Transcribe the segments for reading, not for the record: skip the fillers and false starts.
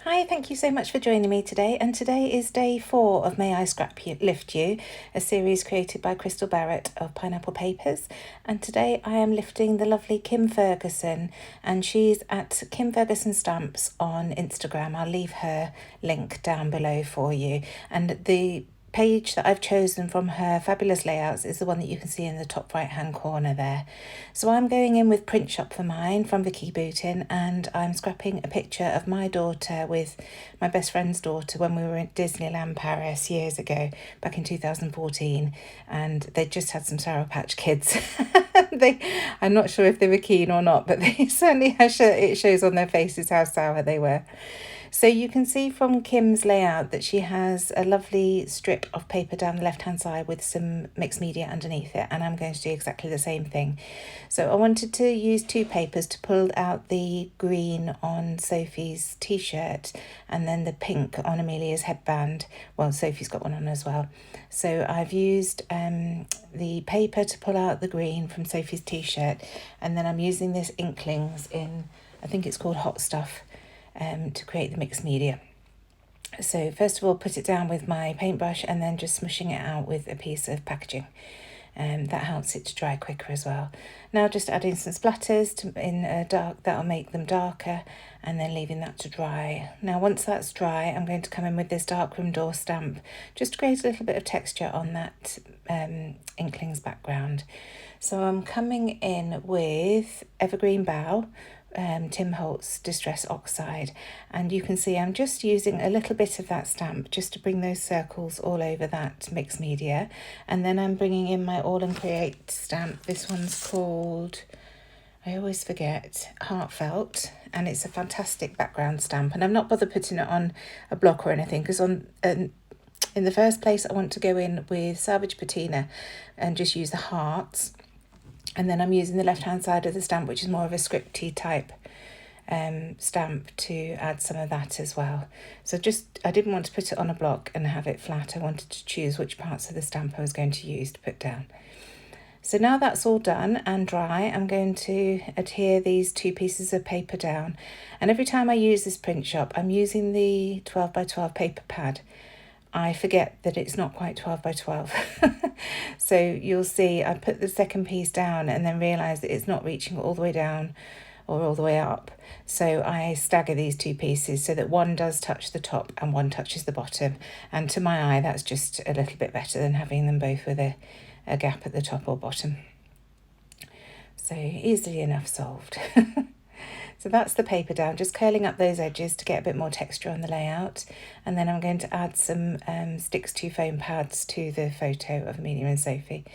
Hi, thank you so much for joining me today. And today is day 4 of May I Scraplift You, a series created by Crystal Barrett of Pineapple Papers. And today I am lifting the lovely Kim Ferguson, and she's at Kim Ferguson Stamps on Instagram. I'll leave her link down below for you. And the page that I've chosen from her fabulous layouts is the one that you can see in the top right hand corner there. So I'm going in with Print Shop for mine from Vicki Boutin, and I'm scrapping a picture of my daughter with my best friend's daughter when we were in Disneyland Paris years ago, back in 2014, and they just had some Sour Patch Kids. I'm not sure if they were keen or not, but they certainly it shows on their faces how sour they were. So you can see from Kim's layout that she has a lovely strip of paper down the left hand side with some mixed media underneath it, and I'm going to do exactly the same thing. So I wanted to use 2 papers to pull out the green on Sophie's t-shirt and then the pink on Amelia's headband. Well, Sophie's got one on as well. So I've used the paper to pull out the green from Sophie's t-shirt, and then I'm using this Inklings in, I think it's called Hot Stuff, to create the mixed media. So first of all, put it down with my paintbrush and then just smushing it out with a piece of packaging. That helps it to dry quicker as well. Now just adding some splatters in a dark, that'll make them darker, and then leaving that to dry. Now once that's dry, I'm going to come in with this darkroom door stamp just to create a little bit of texture on that Inklings background. So I'm coming in with Evergreen Bough, Tim Holtz Distress Oxide, and you can see I'm just using a little bit of that stamp just to bring those circles all over that mixed media, and then I'm bringing in my All and Create stamp. This one's called, I always forget, Heartfelt, and it's a fantastic background stamp, and I'm not bothered putting it on a block or anything because in the first place I want to go in with Salvage Patina and just use the hearts. And then I'm using the left-hand side of the stamp, which is more of a scripty type stamp, to add some of that as well. So I didn't want to put it on a block and have it flat. I wanted to choose which parts of the stamp I was going to use to put down. So now that's all done and dry, I'm going to adhere these 2 pieces of paper down. And every time I use this Print Shop, I'm using the 12 by 12 paper pad. I forget that it's not quite 12 by 12. So you'll see I put the second piece down and then realise that it's not reaching all the way down or all the way up. So I stagger these 2 pieces so that one does touch the top and one touches the bottom. And to my eye, that's just a little bit better than having them both with a gap at the top or bottom. So easily enough solved. So that's the paper down, just curling up those edges to get a bit more texture on the layout. And then I'm going to add some Sticks to Foam pads to the photo of Amelia and Sophie.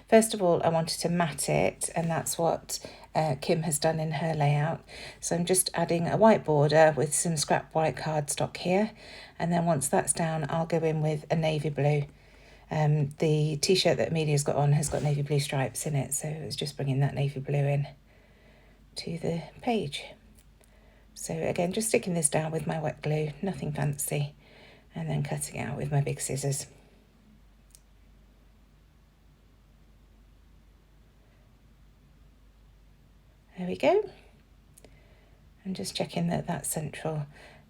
First of all, I wanted to matte it, and that's what Kim has done in her layout. So I'm just adding a white border with some scrap white cardstock here. And then once that's down, I'll go in with a navy blue. The t-shirt that Amelia's got on has got navy blue stripes in it, so it's just bringing that navy blue in to the page. So again, just sticking this down with my wet glue, nothing fancy, and then cutting it out with my big scissors. There we go. I'm just checking that that's central.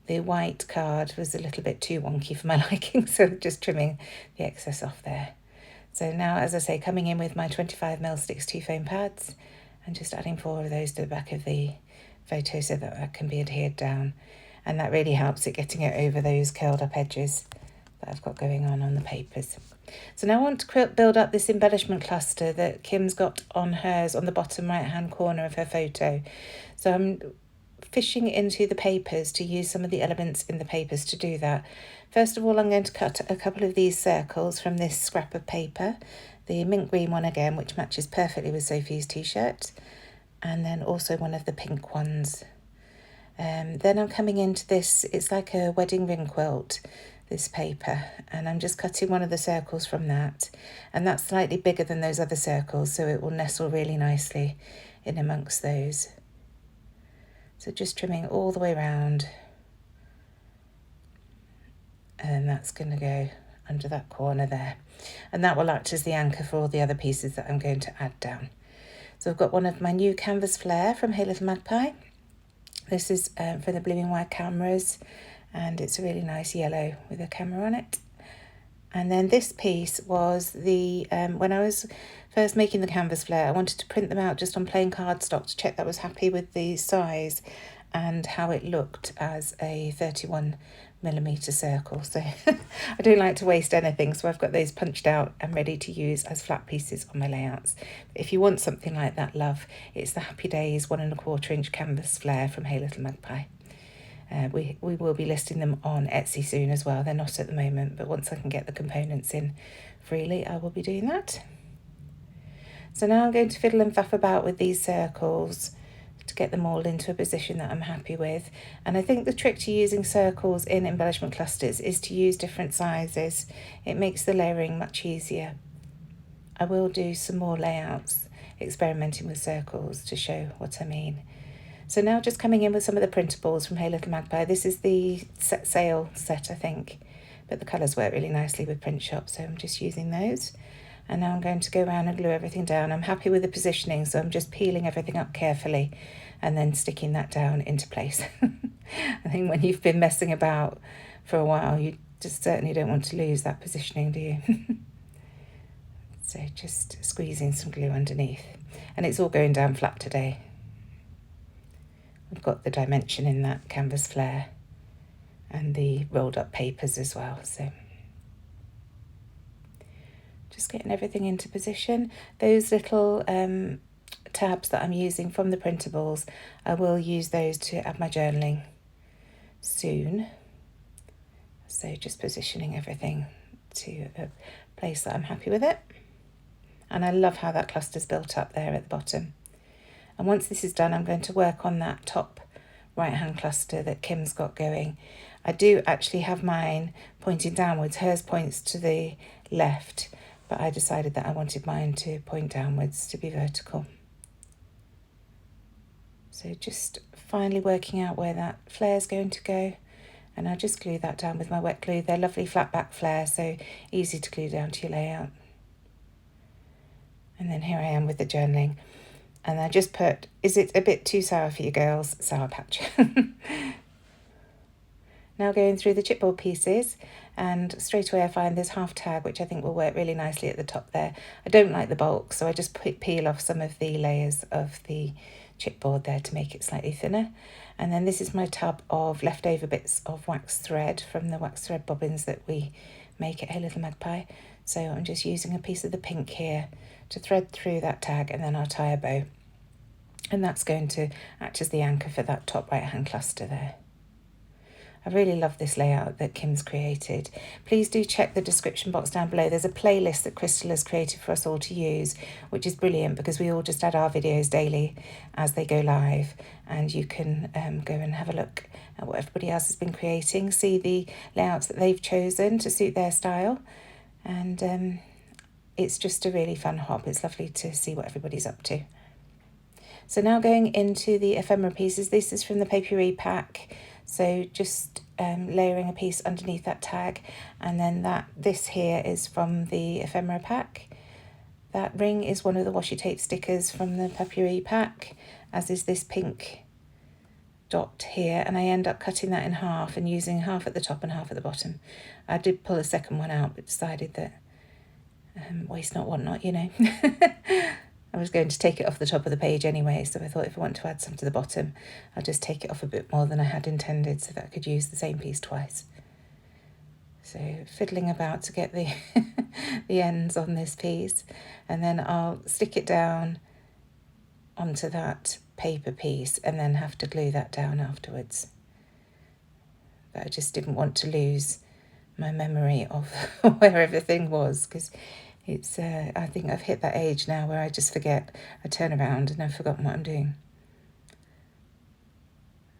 The white card was a little bit too wonky for my liking, so just trimming the excess off there. So now, as I say, coming in with my 25mm Sticks to Foam pads and just adding 4 of those to the back of the photo so that can be adhered down, and that really helps it getting it over those curled up edges that I've got going on the papers. So now I want to build up this embellishment cluster that Kim's got on hers on the bottom right hand corner of her photo. So I'm fishing into the papers to use some of the elements in the papers to do that. First of all, I'm going to cut a couple of these circles from this scrap of paper, the mint green one again, which matches perfectly with Sophie's t-shirt, and then also one of the pink ones. Then I'm coming into this, it's like a wedding ring quilt, this paper, and I'm just cutting one of the circles from that, and that's slightly bigger than those other circles, so it will nestle really nicely in amongst those. So just trimming all the way around, and that's going to go under that corner there, and that will act as the anchor for all the other pieces that I'm going to add down. So I've got one of my new canvas Flair from Hail of the Magpie. This is for the Blooming Wire cameras, and it's a really nice yellow with a camera on it. And then this piece was the, when I was first making the canvas flare, I wanted to print them out just on plain cardstock to check that I was happy with the size and how it looked as a 31mm circle. So I don't like to waste anything, so I've got those punched out and ready to use as flat pieces on my layouts. If you want something like that, love, it's the Happy Days 1¼ inch canvas flare from Hey Little Magpie. We will be listing them on Etsy soon as well. They're not at the moment, but once I can get the components in freely, I will be doing that. So now I'm going to fiddle and faff about with these circles to get them all into a position that I'm happy with. And I think the trick to using circles in embellishment clusters is to use different sizes. It makes the layering much easier. I will do some more layouts experimenting with circles to show what I mean. So now just coming in with some of the printables from Hey Little Magpie. This is the set sail set, I think, but the colours work really nicely with Print Shop, so I'm just using those. And now I'm going to go around and glue everything down. I'm happy with the positioning, so I'm just peeling everything up carefully and then sticking that down into place. I think when you've been messing about for a while, you just certainly don't want to lose that positioning, do you? So just squeezing some glue underneath. And it's all going down flat today. We've got the dimension in that canvas flare and the rolled up papers as well. So just getting everything into position. Those little tabs that I'm using from the printables, I will use those to add my journaling soon. So just positioning everything to a place that I'm happy with it. And I love how that cluster's built up there at the bottom. And once this is done, I'm going to work on that top right-hand cluster that Kim's got going. I do actually have mine pointing downwards. Hers points to the left, but I decided that I wanted mine to point downwards to be vertical. So just finally working out where that flare is going to go. And I'll just glue that down with my wet glue. They're lovely flat back flares, so easy to glue down to your layout. And then here I am with the journaling. And I just put, is it a bit too sour for you girls? Sour Patch. Now going through the chipboard pieces, and straight away I find this half tag, which I think will work really nicely at the top there. I don't like the bulk, so I just peel off some of the layers of the chipboard there to make it slightly thinner. And then this is my tub of leftover bits of wax thread from the wax thread bobbins that we make at Hey Little Magpie. So I'm just using a piece of the pink here to thread through that tag, and then I'll tie a bow. And that's going to act as the anchor for that top right hand cluster there. I really love this layout that Kim's created. Please do check the description box down below. There's a playlist that Crystal has created for us all to use, which is brilliant because we all just add our videos daily as they go live, and you can go and have a look at what everybody else has been creating, see the layouts that they've chosen to suit their style, and it's just a really fun hop. It's lovely to see what everybody's up to. So now going into the ephemera pieces. This is from the Papery pack. So just layering a piece underneath that tag, and then this here is from the ephemera pack. That ring is one of the washi tape stickers from the Papery pack, as is this pink dot here, and I end up cutting that in half and using half at the top and half at the bottom. I did pull a second one out, but decided that waste not, want not, you know. I was going to take it off the top of the page anyway, so I thought if I want to add some to the bottom, I'll just take it off a bit more than I had intended so that I could use the same piece twice. So fiddling about to get the, the ends on this piece, and then I'll stick it down onto that paper piece and then have to glue that down afterwards. But I just didn't want to lose my memory of where everything was, because it's, I think I've hit that age now where I just forget. I turn around and I've forgotten what I'm doing.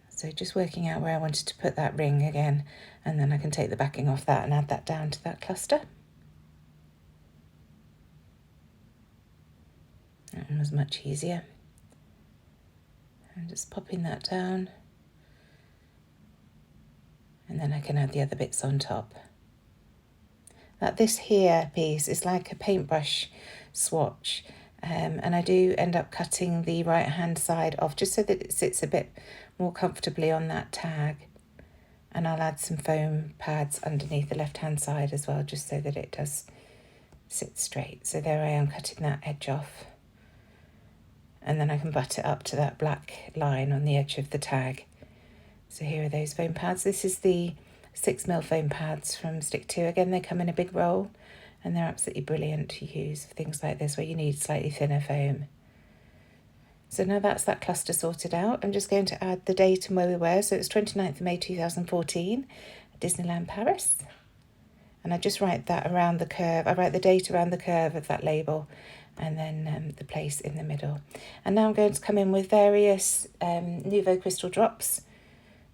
So just working out where I wanted to put that ring again, and then I can take the backing off that and add that down to that cluster. That one was much easier. I'm just popping that down, and then I can add the other bits on top. That this here piece is like a paintbrush swatch, and I do end up cutting the right hand side off just so that it sits a bit more comfortably on that tag, And I'll add some foam pads underneath the left-hand side as well, just so that it does sit straight. So there I am cutting that edge off. And then I can butt it up to that black line on the edge of the tag. So here are those foam pads. This is the 6mm foam pads from Stick 2. Again, they come in a big roll, and they're absolutely brilliant to use for things like this where you need slightly thinner foam. So now that's that cluster sorted out, I'm just going to add the date and where we were. So it's 29th of May 2014, Disneyland Paris. And I just write that around the curve. I write the date around the curve of that label, and then the place in the middle. And now I'm going to come in with various Nouveau Crystal drops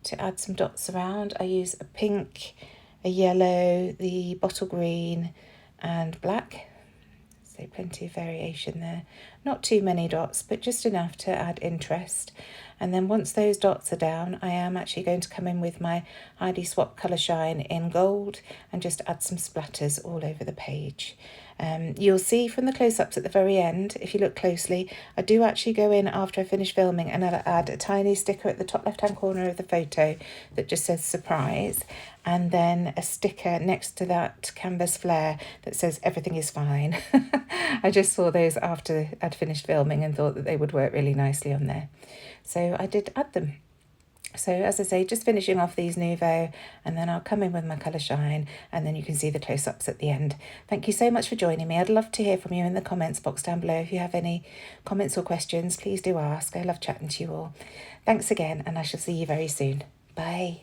to add some dots around. I use a pink, a yellow, the bottle green, and black. So plenty of variation there. Not too many dots, but just enough to add interest. And then once those dots are down, I am actually going to come in with my ID Swap Colour Shine in gold and just add some splatters all over the page. You'll see from the close-ups at the very end, if you look closely, I do actually go in after I finish filming and I'll add a tiny sticker at the top left-hand corner of the photo that just says surprise, and then a sticker next to that canvas flare that says everything is fine. I just saw those after I'd finished filming and thought that they would work really nicely on there. So I did add them. So as I say, just finishing off these Nouveau, and then I'll come in with my Colour Shine, and then you can see the close-ups at the end. Thank you so much for joining me. I'd love to hear from you in the comments box down below. If you have any comments or questions, please do ask. I love chatting to you all. Thanks again, and I shall see you very soon. Bye.